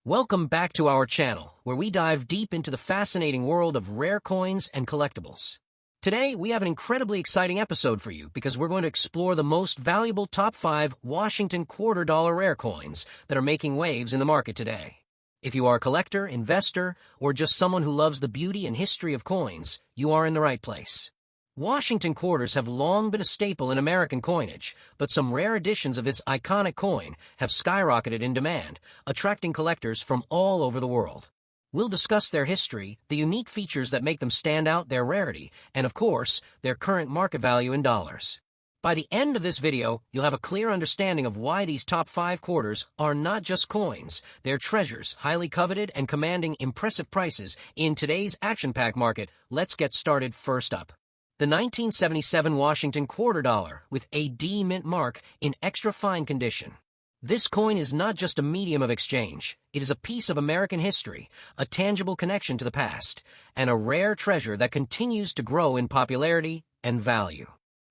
Welcome back to our channel, where we dive deep into the fascinating world of rare coins and collectibles. Today, we have an incredibly exciting episode for you because we're going to explore the most valuable top 5 Washington $quarter rare coins that are making waves in the market today. If you are a collector, investor, or just someone who loves the beauty and history of coins, you are in the right place. Washington quarters have long been a staple in American coinage, but some rare editions of this iconic coin have skyrocketed in demand, attracting collectors from all over the world. We'll discuss their history, the unique features that make them stand out, their rarity, and of course, their current market value in dollars. By the end of this video, you'll have a clear understanding of why these top 5 quarters are not just coins, they're treasures, highly coveted and commanding impressive prices in today's action-packed market. Let's get started. First up, the 1977 Washington $quarter with a D mint mark in extra fine condition. This coin is not just a medium of exchange, it is a piece of American history, a tangible connection to the past, and a rare treasure that continues to grow in popularity and value.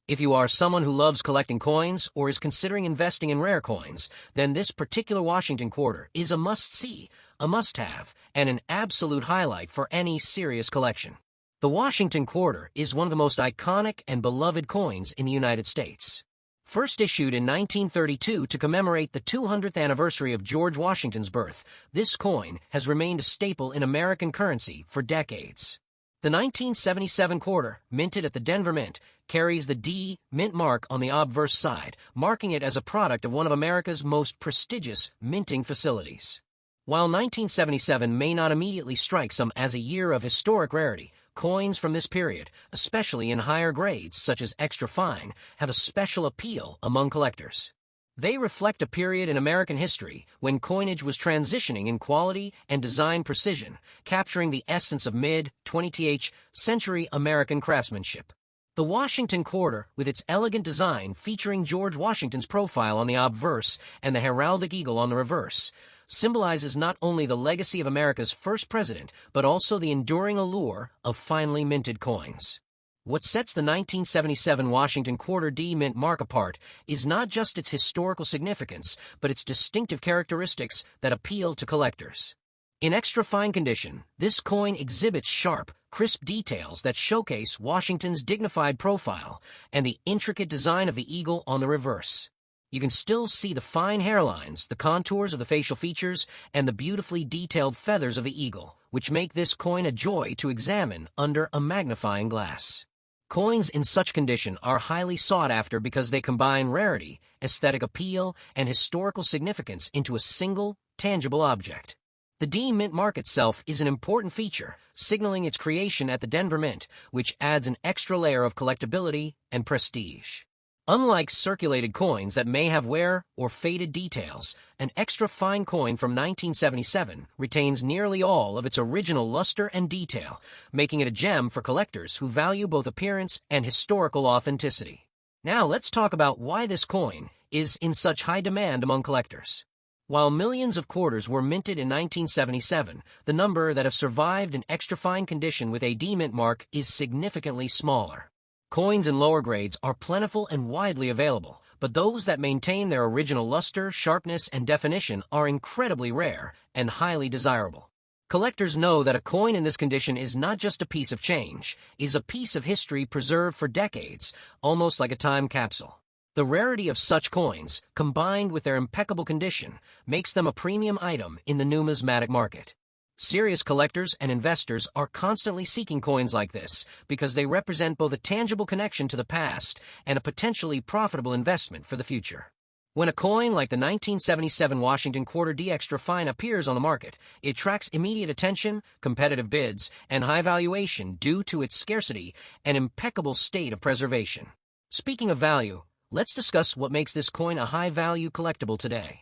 If you are someone who loves collecting coins or is considering investing in rare coins, then this particular Washington quarter is a must-see, a must-have, and an absolute highlight for any serious collection. The Washington quarter is one of the most iconic and beloved coins in the United States. First issued in 1932 to commemorate the 200th anniversary of George Washington's birth, this coin has remained a staple in American currency for decades. The 1977 quarter, minted at the Denver Mint, carries the D mint mark on the obverse side, marking it as a product of one of America's most prestigious minting facilities. While 1977 may not immediately strike some as a year of historic rarity, coins from this period, especially in higher grades such as extra fine, have a special appeal among collectors. They reflect a period in American history when coinage was transitioning in quality and design precision, capturing the essence of mid-20th century American craftsmanship. The Washington quarter, with its elegant design featuring George Washington's profile on the obverse and the heraldic eagle on the reverse, symbolizes not only the legacy of America's first president, but also the enduring allure of finely minted coins. What sets the 1977 Washington quarter D mint mark apart is not just its historical significance, but its distinctive characteristics that appeal to collectors. In extra fine condition, this coin exhibits sharp, crisp details that showcase Washington's dignified profile and the intricate design of the eagle on the reverse. You can still see the fine hairlines, the contours of the facial features, and the beautifully detailed feathers of the eagle, which make this coin a joy to examine under a magnifying glass. Coins in such condition are highly sought after because they combine rarity, aesthetic appeal, and historical significance into a single, tangible object. The D mint mark itself is an important feature, signaling its creation at the Denver Mint, which adds an extra layer of collectability and prestige. Unlike circulated coins that may have wear or faded details, an extra fine coin from 1977 retains nearly all of its original luster and detail, making it a gem for collectors who value both appearance and historical authenticity. Now let's talk about why this coin is in such high demand among collectors. While millions of quarters were minted in 1977, the number that have survived in extra fine condition with a D mint mark is significantly smaller. Coins in lower grades are plentiful and widely available, but those that maintain their original luster, sharpness, and definition are incredibly rare and highly desirable. Collectors know that a coin in this condition is not just a piece of change, it is a piece of history preserved for decades, almost like a time capsule. The rarity of such coins, combined with their impeccable condition, makes them a premium item in the numismatic market. Serious collectors and investors are constantly seeking coins like this because they represent both a tangible connection to the past and a potentially profitable investment for the future. When a coin like the 1977 Washington quarter D extra fine appears on the market, it attracts immediate attention, competitive bids, and high valuation due to its scarcity and impeccable state of preservation. Speaking of value, let's discuss what makes this coin a high-value collectible today.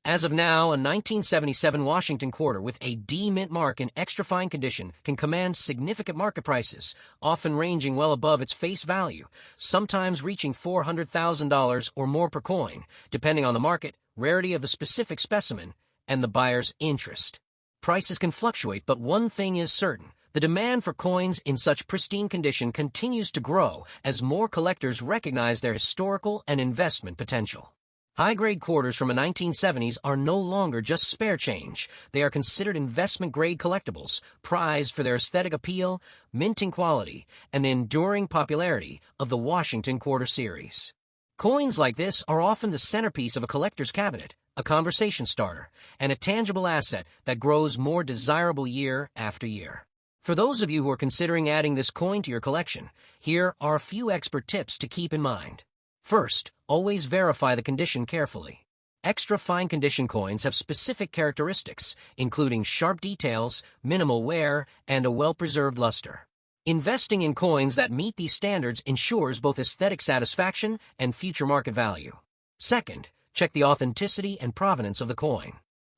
As of now, a 1977 Washington quarter with a D mint mark in extra fine condition can command significant market prices, often ranging well above its face value, sometimes reaching $400,000 or more per coin, depending on the market, rarity of the specific specimen, and the buyer's interest. Prices can fluctuate, but one thing is certain: the demand for coins in such pristine condition continues to grow as more collectors recognize their historical and investment potential. High-grade quarters from the 1970s are no longer just spare change. They are considered investment-grade collectibles, prized for their aesthetic appeal, minting quality, and the enduring popularity of the Washington Quarter series. Coins like this are often the centerpiece of a collector's cabinet, a conversation starter, and a tangible asset that grows more desirable year after year. For those of you who are considering adding this coin to your collection, here are a few expert tips to keep in mind. First, always verify the condition carefully. Extra fine condition coins have specific characteristics, including sharp details, minimal wear, and a well-preserved luster. Investing in coins that meet these standards ensures both aesthetic satisfaction and future market value. Second, check the authenticity and provenance of the coin.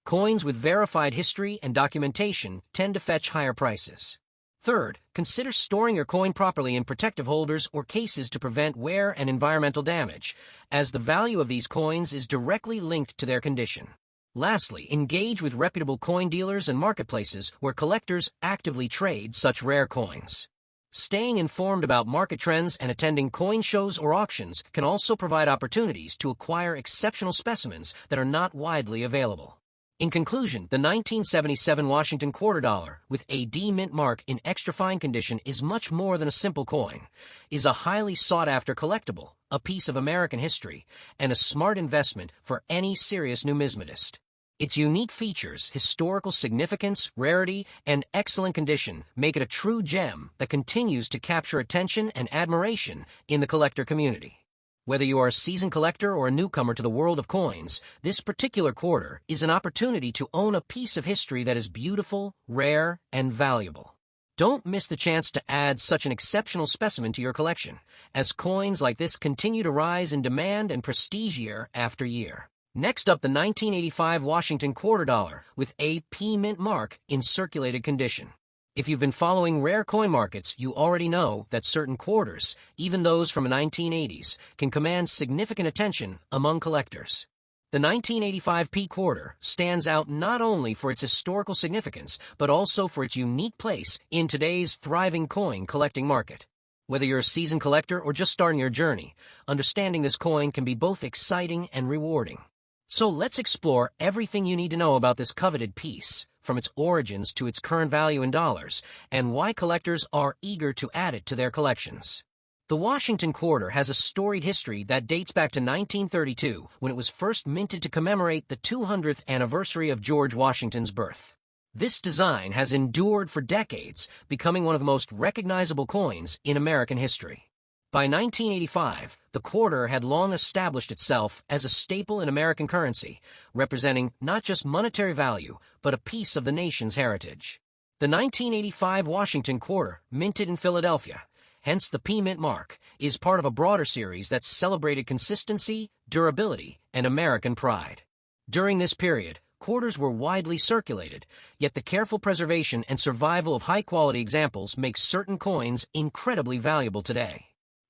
Coins with verified history and documentation tend to fetch higher prices. Third, consider storing your coin properly in protective holders or cases to prevent wear and environmental damage, as the value of these coins is directly linked to their condition. Lastly, engage with reputable coin dealers and marketplaces where collectors actively trade such rare coins. Staying informed about market trends and attending coin shows or auctions can also provide opportunities to acquire exceptional specimens that are not widely available. In conclusion, the 1977 Washington Quarter Dollar, with a D mint mark in extra fine condition, is much more than a simple coin, is a highly sought-after collectible, a piece of American history, and a smart investment for any serious numismatist. Its unique features, historical significance, rarity, and excellent condition make it a true gem that continues to capture attention and admiration in the collector community. Whether you are a seasoned collector or a newcomer to the world of coins, this particular quarter is an opportunity to own a piece of history that is beautiful, rare, and valuable. Don't miss the chance to add such an exceptional specimen to your collection, as coins like this continue to rise in demand and prestige year after year. Next up, the 1985 Washington Quarter Dollar with a P mint mark in circulated condition. If you've been following rare coin markets, you already know that certain quarters, even those from the 1980s, can command significant attention among collectors. The 1985 P quarter stands out not only for its historical significance, but also for its unique place in today's thriving coin collecting market. Whether you're a seasoned collector or just starting your journey, understanding this coin can be both exciting and rewarding. So let's explore everything you need to know about this coveted piece, from its origins to its current value in dollars, and why collectors are eager to add it to their collections. The Washington Quarter has a storied history that dates back to 1932, when it was first minted to commemorate the 200th anniversary of George Washington's birth. This design has endured for decades, becoming one of the most recognizable coins in American history. By 1985, the quarter had long established itself as a staple in American currency, representing not just monetary value, but a piece of the nation's heritage. The 1985 Washington Quarter, minted in Philadelphia, hence the P mint mark, is part of a broader series that celebrated consistency, durability, and American pride. During this period, quarters were widely circulated, yet the careful preservation and survival of high-quality examples makes certain coins incredibly valuable today.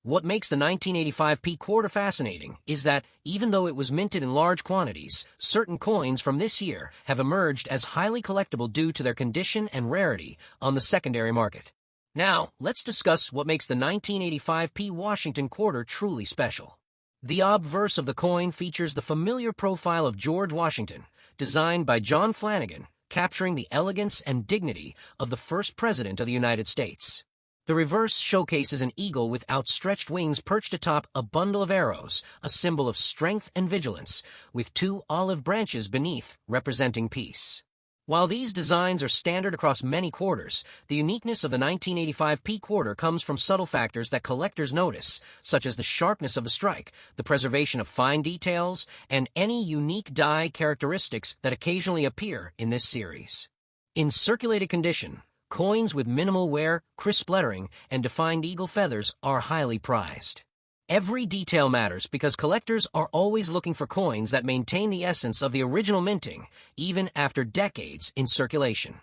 What makes the 1985 P quarter fascinating is that, even though it was minted in large quantities, certain coins from this year have emerged as highly collectible due to their condition and rarity on the secondary market. Now, let's discuss what makes the 1985 P Washington Quarter truly special. The obverse of the coin features the familiar profile of George Washington, designed by John Flanagan, capturing the elegance and dignity of the first president of the United States. The reverse showcases an eagle with outstretched wings perched atop a bundle of arrows, a symbol of strength and vigilance, with two olive branches beneath representing peace. While these designs are standard across many quarters, the uniqueness of the 1985 P quarter comes from subtle factors that collectors notice, such as the sharpness of the strike, the preservation of fine details, and any unique die characteristics that occasionally appear in this series. In circulated condition, coins with minimal wear, crisp lettering, and defined eagle feathers are highly prized. Every detail matters because collectors are always looking for coins that maintain the essence of the original minting, even after decades in circulation.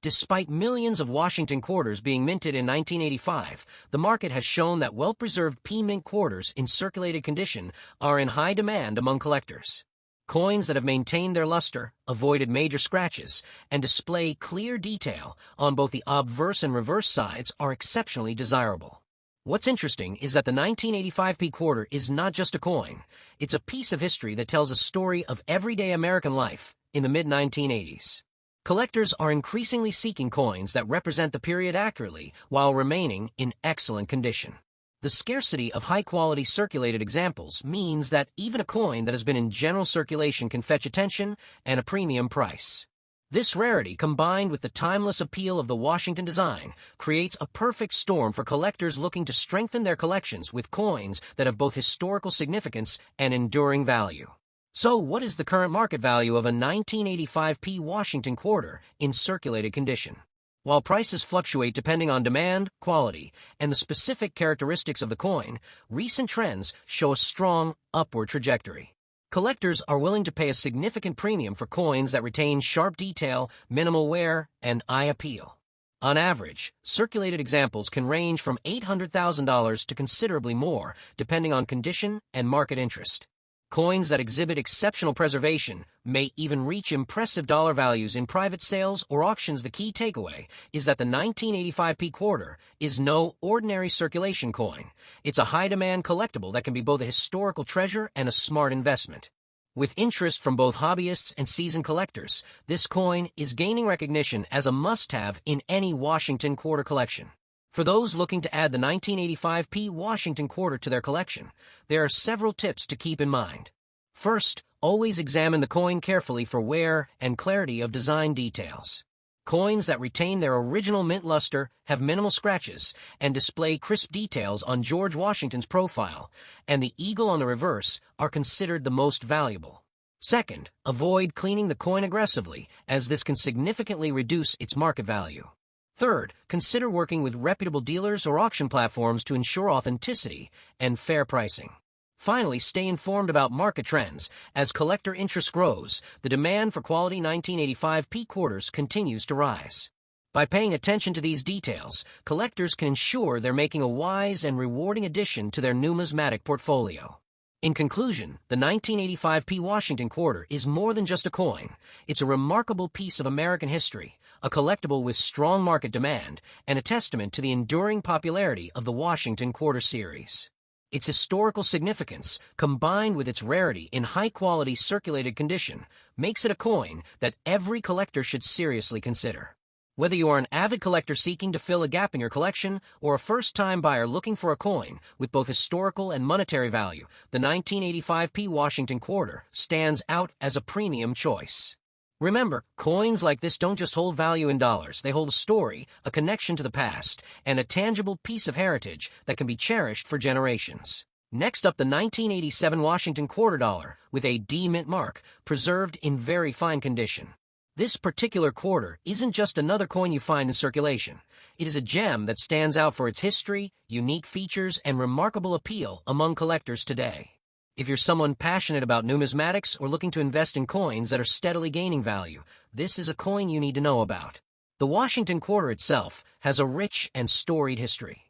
Despite millions of Washington quarters being minted in 1985, the market has shown that well-preserved P mint quarters in circulated condition are in high demand among collectors. Coins that have maintained their luster, avoided major scratches, and display clear detail on both the obverse and reverse sides are exceptionally desirable. What's interesting is that the 1985p quarter is not just a coin. It's a piece of history that tells a story of everyday American life in the mid-1980s. Collectors are increasingly seeking coins that represent the period accurately while remaining in excellent condition. The scarcity of high-quality circulated examples means that even a coin that has been in general circulation can fetch attention and a premium price. This rarity, combined with the timeless appeal of the Washington design, creates a perfect storm for collectors looking to strengthen their collections with coins that have both historical significance and enduring value. So, what is the current market value of a 1985p Washington quarter in circulated condition? While prices fluctuate depending on demand, quality, and the specific characteristics of the coin, recent trends show a strong upward trajectory. Collectors are willing to pay a significant premium for coins that retain sharp detail, minimal wear, and eye appeal. On average, circulated examples can range from $800,000 to considerably more, depending on condition and market interest. Coins that exhibit exceptional preservation may even reach impressive dollar values in private sales or auctions. The key takeaway is that the 1985p quarter is no ordinary circulation coin. It's a high-demand collectible that can be both a historical treasure and a smart investment. With interest from both hobbyists and seasoned collectors, this coin is gaining recognition as a must-have in any Washington quarter collection. For those looking to add the 1985p Washington quarter to their collection, there are several tips to keep in mind. First, always examine the coin carefully for wear and clarity of design details. Coins that retain their original mint luster, have minimal scratches, and display crisp details on George Washington's profile, and the eagle on the reverse are considered the most valuable. Second, avoid cleaning the coin aggressively, as this can significantly reduce its market value. Third, consider working with reputable dealers or auction platforms to ensure authenticity and fair pricing. Finally, stay informed about market trends. As collector interest grows, the demand for quality 1985p quarters continues to rise. By paying attention to these details, collectors can ensure they're making a wise and rewarding addition to their numismatic portfolio. In conclusion, the 1985p Washington quarter is more than just a coin. It's a remarkable piece of American history, a collectible with strong market demand, and a testament to the enduring popularity of the Washington quarter series. Its historical significance, combined with its rarity in high-quality circulated condition, makes it a coin that every collector should seriously consider. Whether you are an avid collector seeking to fill a gap in your collection or a first-time buyer looking for a coin with both historical and monetary value, the 1985p Washington quarter stands out as a premium choice. Remember, coins like this don't just hold value in dollars. They hold a story, a connection to the past, and a tangible piece of heritage that can be cherished for generations. Next up, the 1987 Washington quarter dollar with a D mint mark, preserved in very fine condition. This particular quarter isn't just another coin you find in circulation. It is a gem that stands out for its history, unique features, and remarkable appeal among collectors today. If you're someone passionate about numismatics or looking to invest in coins that are steadily gaining value, this is a coin you need to know about. The Washington quarter itself has a rich and storied history.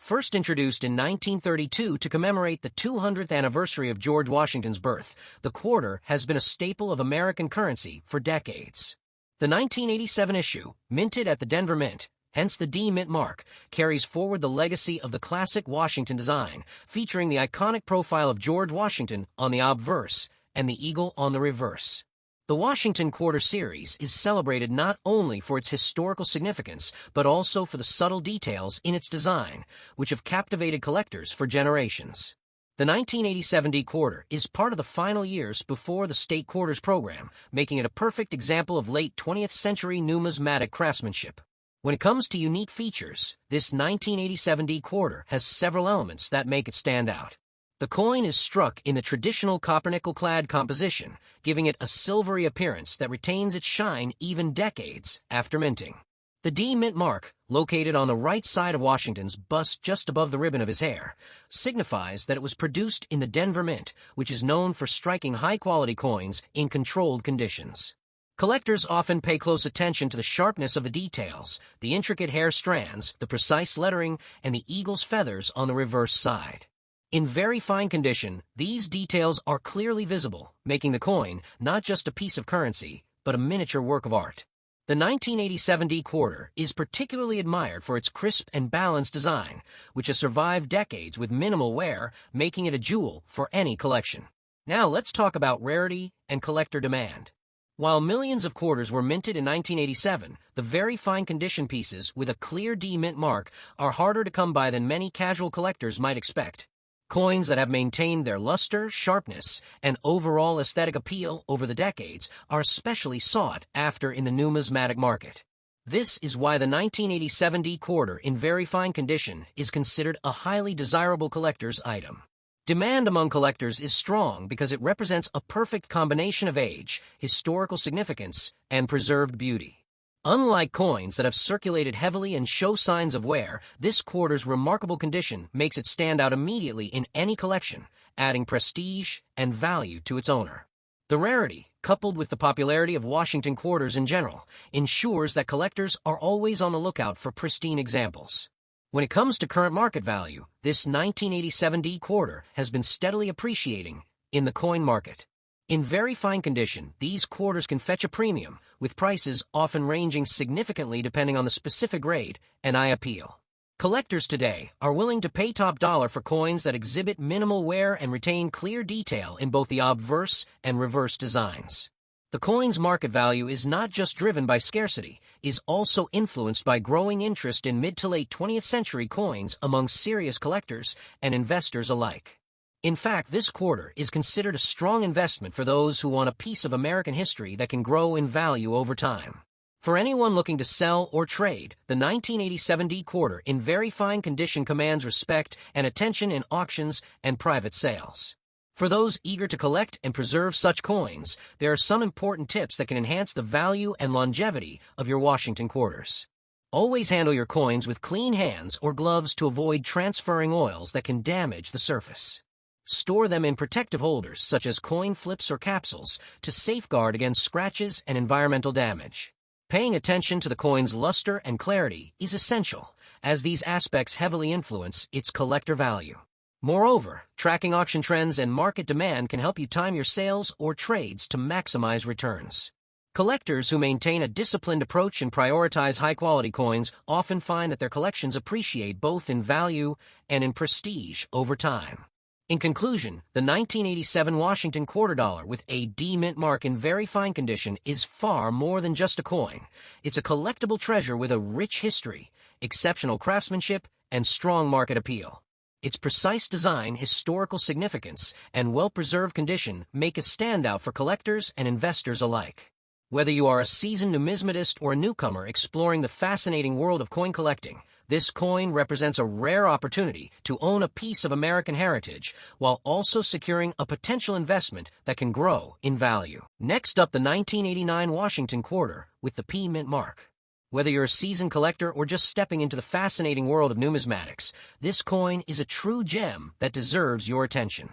First introduced in 1932 to commemorate the 200th anniversary of George Washington's birth, the quarter has been a staple of American currency for decades. The 1987 issue, minted at the Denver Mint, hence the D mint mark, carries forward the legacy of the classic Washington design, featuring the iconic profile of George Washington on the obverse and the eagle on the reverse. The Washington Quarter series is celebrated not only for its historical significance, but also for the subtle details in its design, which have captivated collectors for generations. The 1987 D quarter is part of the final years before the state quarters program, making it a perfect example of late 20th century numismatic craftsmanship. When it comes to unique features, this 1987 D quarter has several elements that make it stand out. The coin is struck in the traditional copper-nickel-clad composition, giving it a silvery appearance that retains its shine even decades after minting. The D mint mark, located on the right side of Washington's bust just above the ribbon of his hair, signifies that it was produced in the Denver Mint, which is known for striking high-quality coins in controlled conditions. Collectors often pay close attention to the sharpness of the details, the intricate hair strands, the precise lettering, and the eagle's feathers on the reverse side. In very fine condition, these details are clearly visible, making the coin not just a piece of currency, but a miniature work of art. The 1987 D quarter is particularly admired for its crisp and balanced design, which has survived decades with minimal wear, making it a jewel for any collection. Now let's talk about rarity and collector demand. While millions of quarters were minted in 1987, the very fine condition pieces with a clear D mint mark are harder to come by than many casual collectors might expect. Coins that have maintained their luster, sharpness, and overall aesthetic appeal over the decades are especially sought after in the numismatic market. This is why the 1987 D quarter in very fine condition is considered a highly desirable collector's item. Demand among collectors is strong because it represents a perfect combination of age, historical significance, and preserved beauty. Unlike coins that have circulated heavily and show signs of wear, this quarter's remarkable condition makes it stand out immediately in any collection, adding prestige and value to its owner. The rarity, coupled with the popularity of Washington quarters in general, ensures that collectors are always on the lookout for pristine examples. When it comes to current market value, this 1987 D quarter has been steadily appreciating in the coin market. In very fine condition, these quarters can fetch a premium, with prices often ranging significantly depending on the specific grade and eye appeal. Collectors today are willing to pay top dollar for coins that exhibit minimal wear and retain clear detail in both the obverse and reverse designs. The coin's market value is not just driven by scarcity, it is also influenced by growing interest in mid to late 20th century coins among serious collectors and investors alike. In fact, this quarter is considered a strong investment for those who want a piece of American history that can grow in value over time. For anyone looking to sell or trade, the 1987 D quarter in very fine condition commands respect and attention in auctions and private sales. For those eager to collect and preserve such coins, there are some important tips that can enhance the value and longevity of your Washington quarters. Always handle your coins with clean hands or gloves to avoid transferring oils that can damage the surface. Store them in protective holders such as coin flips or capsules to safeguard against scratches and environmental damage. Paying attention to the coin's luster and clarity is essential, as these aspects heavily influence its collector value. Moreover, tracking auction trends and market demand can help you time your sales or trades to maximize returns. Collectors who maintain a disciplined approach and prioritize high-quality coins often find that their collections appreciate both in value and in prestige over time. In conclusion, the 1987 Washington quarter dollar with a D mint mark in very fine condition is far more than just a coin. It's a collectible treasure with a rich history, exceptional craftsmanship, and strong market appeal. Its precise design, historical significance, and well-preserved condition make a standout for collectors and investors alike. Whether you are a seasoned numismatist or a newcomer exploring the fascinating world of coin collecting, this coin represents a rare opportunity to own a piece of American heritage while also securing a potential investment that can grow in value. Next up, the 1989 Washington quarter with the P mint mark. Whether you're a seasoned collector or just stepping into the fascinating world of numismatics, this coin is a true gem that deserves your attention.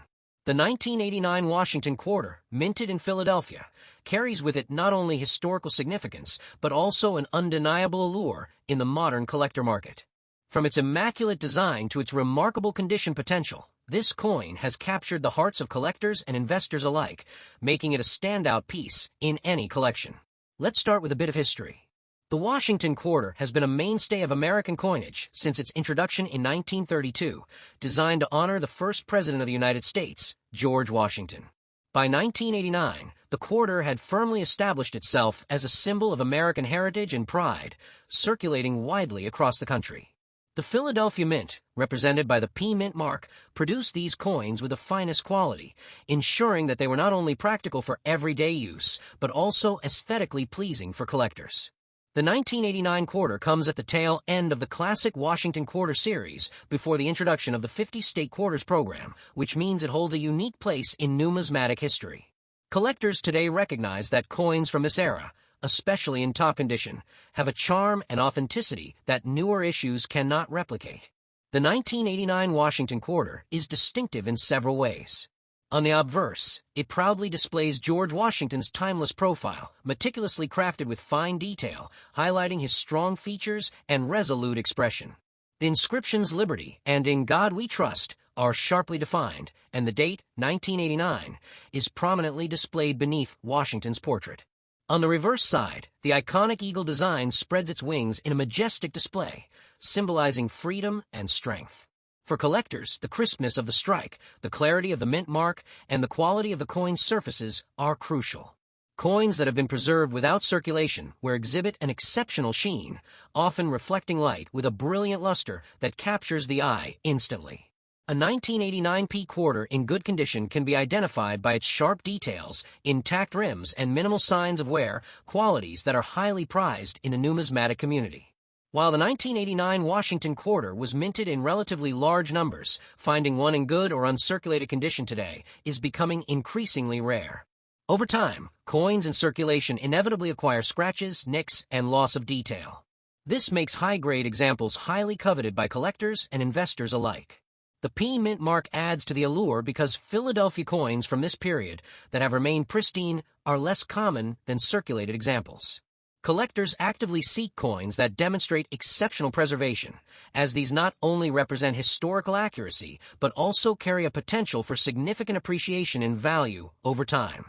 The 1989 Washington quarter, minted in Philadelphia, carries with it not only historical significance, but also an undeniable allure in the modern collector market. From its immaculate design to its remarkable condition potential, this coin has captured the hearts of collectors and investors alike, making it a standout piece in any collection. Let's start with a bit of history. The Washington quarter has been a mainstay of American coinage since its introduction in 1932, designed to honor the first president of the United States, George Washington. By 1989, the quarter had firmly established itself as a symbol of American heritage and pride, circulating widely across the country. The Philadelphia Mint, represented by the P Mint mark, produced these coins with the finest quality, ensuring that they were not only practical for everyday use, but also aesthetically pleasing for collectors. The 1989 quarter comes at the tail end of the classic Washington quarter series before the introduction of the 50-state quarters program, which means it holds a unique place in numismatic history. Collectors today recognize that coins from this era, especially in top condition, have a charm and authenticity that newer issues cannot replicate. The 1989 Washington quarter is distinctive in several ways. On the obverse, it proudly displays George Washington's timeless profile, meticulously crafted with fine detail, highlighting his strong features and resolute expression. The inscriptions "Liberty" and "In God We Trust" are sharply defined, and the date, 1989, is prominently displayed beneath Washington's portrait. On the reverse side, the iconic eagle design spreads its wings in a majestic display, symbolizing freedom and strength. For collectors, the crispness of the strike, the clarity of the mint mark, and the quality of the coin's surfaces are crucial. Coins that have been preserved without circulation exhibit an exceptional sheen, often reflecting light with a brilliant luster that captures the eye instantly. A 1989 p quarter in good condition can be identified by its sharp details, intact rims, and minimal signs of wear, qualities that are highly prized in the numismatic community. While the 1989 Washington quarter was minted in relatively large numbers, finding one in good or uncirculated condition today is becoming increasingly rare. Over time, coins in circulation inevitably acquire scratches, nicks, and loss of detail. This makes high-grade examples highly coveted by collectors and investors alike. The P mint mark adds to the allure because Philadelphia coins from this period that have remained pristine are less common than circulated examples. Collectors actively seek coins that demonstrate exceptional preservation, as these not only represent historical accuracy, but also carry a potential for significant appreciation in value over time.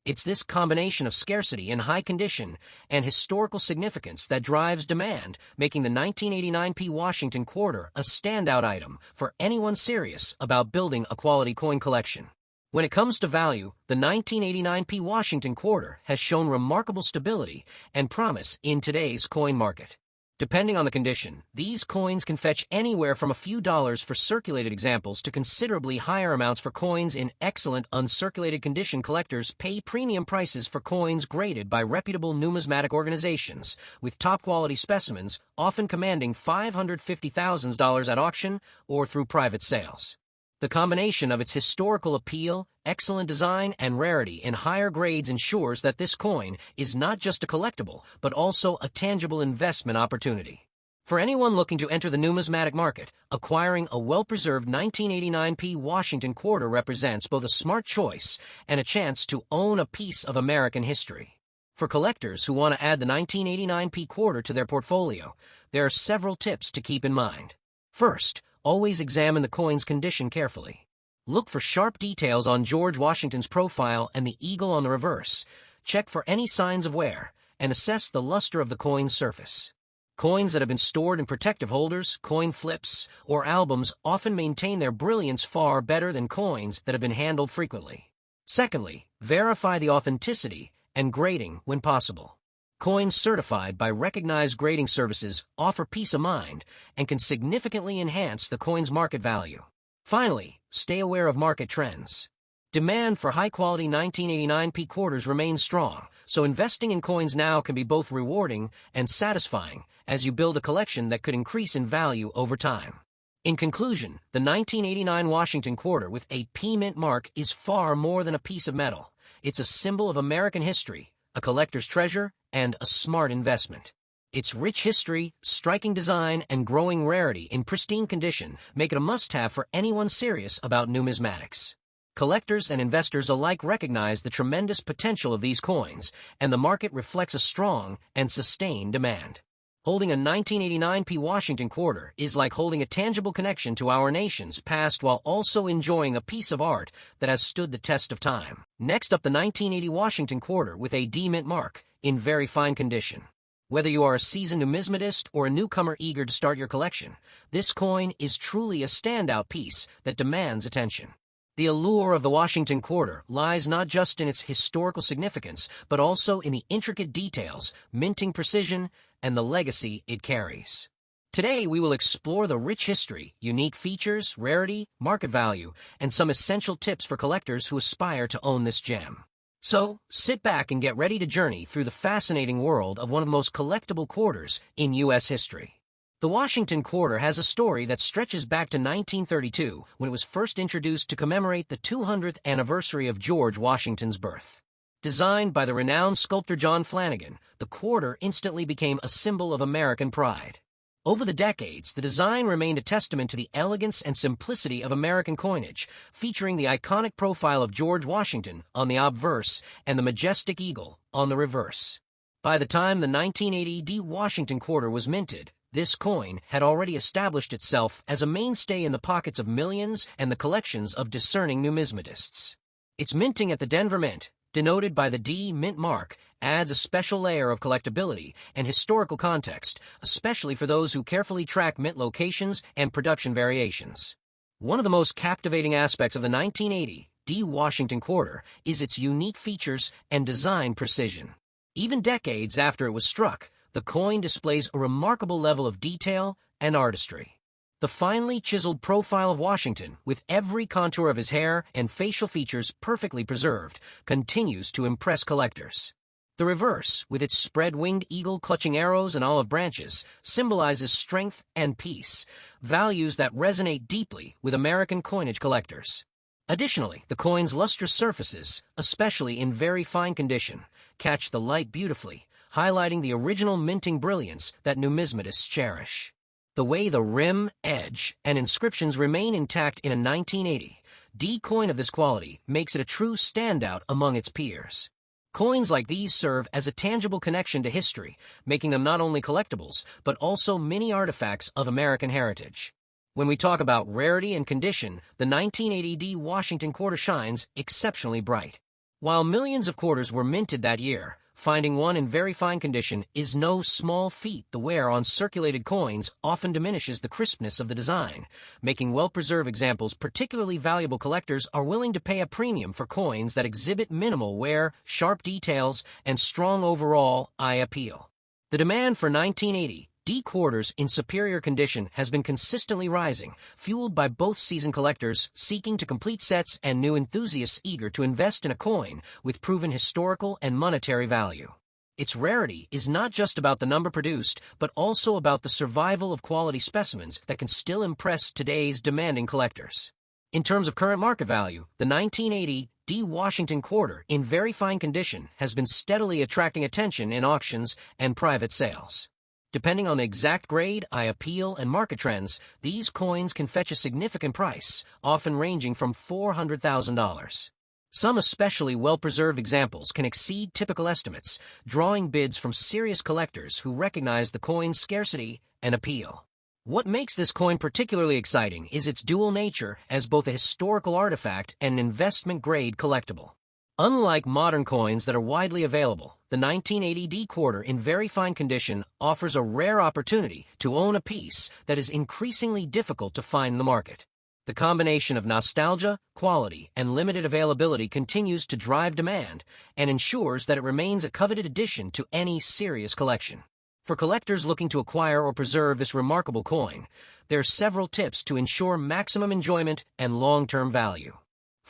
It's this combination of scarcity in high condition and historical significance that drives demand, making the 1989 P Washington quarter a standout item for anyone serious about building a quality coin collection. When it comes to value, the 1989 P Washington quarter has shown remarkable stability and promise in today's coin market. Depending on the condition, these coins can fetch anywhere from a few dollars for circulated examples to considerably higher amounts for coins in excellent uncirculated condition. Collectors pay premium prices for coins graded by reputable numismatic organizations, with top-quality specimens often commanding $550,000 at auction or through private sales. The combination of its historical appeal, excellent design, and rarity in higher grades ensures that this coin is not just a collectible, but also a tangible investment opportunity. For anyone looking to enter the numismatic market, acquiring a well-preserved 1989 P Washington quarter represents both a smart choice and a chance to own a piece of American history. For collectors who want to add the 1989 P quarter to their portfolio, there are several tips to keep in mind. First, always examine the coin's condition carefully. Look for sharp details on George Washington's profile and the eagle on the reverse. Check for any signs of wear, and assess the luster of the coin's surface. Coins that have been stored in protective holders, coin flips, or albums often maintain their brilliance far better than coins that have been handled frequently. Secondly, verify the authenticity and grading when possible. Coins certified by recognized grading services offer peace of mind and can significantly enhance the coin's market value. Finally, stay aware of market trends. Demand for high-quality 1989 P quarters remains strong, so investing in coins now can be both rewarding and satisfying as you build a collection that could increase in value over time. In conclusion, the 1989 Washington quarter with a P mint mark is far more than a piece of metal. It's a symbol of American history, a collector's treasure, and a smart investment. Its rich history, striking design, and growing rarity in pristine condition make it a must-have for anyone serious about numismatics. Collectors and investors alike recognize the tremendous potential of these coins, and the market reflects a strong and sustained demand. Holding a 1989 P Washington quarter is like holding a tangible connection to our nation's past while also enjoying a piece of art that has stood the test of time. Next up, the 1980 Washington quarter with a D mint mark in very fine condition. Whether you are a seasoned numismatist or a newcomer eager to start your collection, this coin is truly a standout piece that demands attention. The allure of the Washington quarter lies not just in its historical significance, but also in the intricate details, minting precision, and the legacy it carries. Today, we will explore the rich history, unique features, rarity, market value, and some essential tips for collectors who aspire to own this gem. So, sit back and get ready to journey through the fascinating world of one of the most collectible quarters in U.S. history. The Washington quarter has a story that stretches back to 1932, when it was first introduced to commemorate the 200th anniversary of George Washington's birth. Designed by the renowned sculptor John Flanagan, the quarter instantly became a symbol of American pride. Over the decades, the design remained a testament to the elegance and simplicity of American coinage, featuring the iconic profile of George Washington on the obverse and the majestic eagle on the reverse. By the time the 1980 D Washington quarter was minted, this coin had already established itself as a mainstay in the pockets of millions and the collections of discerning numismatists. Its minting at the Denver Mint, denoted by the D mint mark, adds a special layer of collectability and historical context, especially for those who carefully track mint locations and production variations. One of the most captivating aspects of the 1980 D Washington quarter is its unique features and design precision. Even decades after it was struck, the coin displays a remarkable level of detail and artistry. The finely chiseled profile of Washington, with every contour of his hair and facial features perfectly preserved, continues to impress collectors. The reverse, with its spread-winged eagle clutching arrows and olive branches, symbolizes strength and peace, values that resonate deeply with American coinage collectors. Additionally, the coin's lustrous surfaces, especially in very fine condition, catch the light beautifully, highlighting the original minting brilliance that numismatists cherish. The way the rim, edge, and inscriptions remain intact in a 1980 D coin of this quality makes it a true standout among its peers. Coins like these serve as a tangible connection to history, making them not only collectibles, but also mini artifacts of American heritage. When we talk about rarity and condition, the 1980 D Washington quarter shines exceptionally bright. While millions of quarters were minted that year, finding one in very fine condition is no small feat. The wear on circulated coins often diminishes the crispness of the design, making well-preserved examples particularly valuable. Collectors are willing to pay a premium for coins that exhibit minimal wear, sharp details, and strong overall eye appeal. The demand for 1980 D quarters in superior condition has been consistently rising, fueled by both seasoned collectors seeking to complete sets and new enthusiasts eager to invest in a coin with proven historical and monetary value. Its rarity is not just about the number produced, but also about the survival of quality specimens that can still impress today's demanding collectors. In terms of current market value, the 1980 D Washington quarter in very fine condition has been steadily attracting attention in auctions and private sales. Depending on the exact grade, eye appeal, and market trends, these coins can fetch a significant price, often ranging from $400,000. Some especially well-preserved examples can exceed typical estimates, drawing bids from serious collectors who recognize the coin's scarcity and appeal. What makes this coin particularly exciting is its dual nature as both a historical artifact and an investment-grade collectible. Unlike modern coins that are widely available, the 1980 D quarter in very fine condition offers a rare opportunity to own a piece that is increasingly difficult to find in the market. The combination of nostalgia, quality, and limited availability continues to drive demand and ensures that it remains a coveted addition to any serious collection. For collectors looking to acquire or preserve this remarkable coin, there are several tips to ensure maximum enjoyment and long-term value.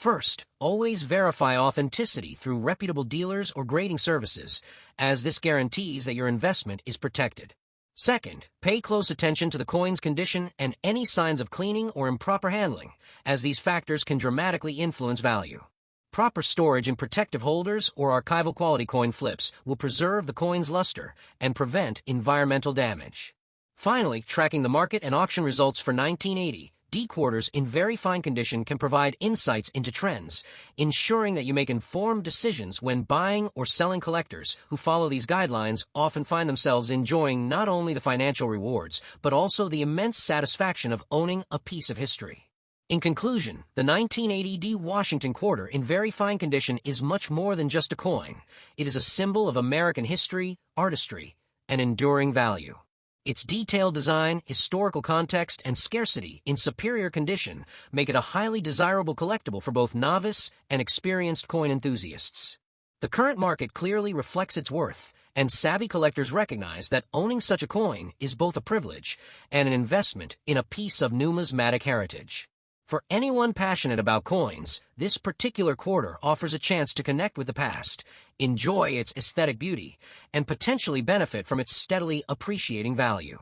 First, always verify authenticity through reputable dealers or grading services, as this guarantees that your investment is protected. Second, pay close attention to the coin's condition and any signs of cleaning or improper handling, as these factors can dramatically influence value. Proper storage in protective holders or archival quality coin flips will preserve the coin's luster and prevent environmental damage. Finally, tracking the market and auction results for 1980 D quarters in very fine condition can provide insights into trends, ensuring that you make informed decisions when buying or selling. Collectors who follow these guidelines often find themselves enjoying not only the financial rewards, but also the immense satisfaction of owning a piece of history. In conclusion, the 1980 D Washington quarter in very fine condition is much more than just a coin. It is a symbol of American history, artistry, and enduring value. Its detailed design, historical context, and scarcity in superior condition make it a highly desirable collectible for both novice and experienced coin enthusiasts. The current market clearly reflects its worth, and savvy collectors recognize that owning such a coin is both a privilege and an investment in a piece of numismatic heritage. For anyone passionate about coins, this particular quarter offers a chance to connect with the past, enjoy its aesthetic beauty, and potentially benefit from its steadily appreciating value.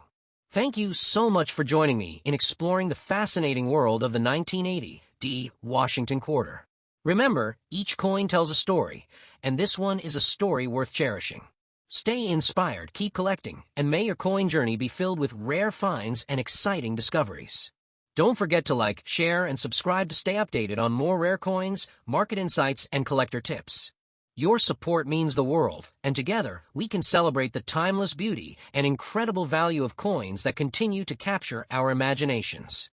Thank you so much for joining me in exploring the fascinating world of the 1980 D Washington quarter. Remember, each coin tells a story, and this one is a story worth cherishing. Stay inspired, keep collecting, and may your coin journey be filled with rare finds and exciting discoveries. Don't forget to like, share, and subscribe to stay updated on more rare coins, market insights, and collector tips. Your support means the world, and together we can celebrate the timeless beauty and incredible value of coins that continue to capture our imaginations.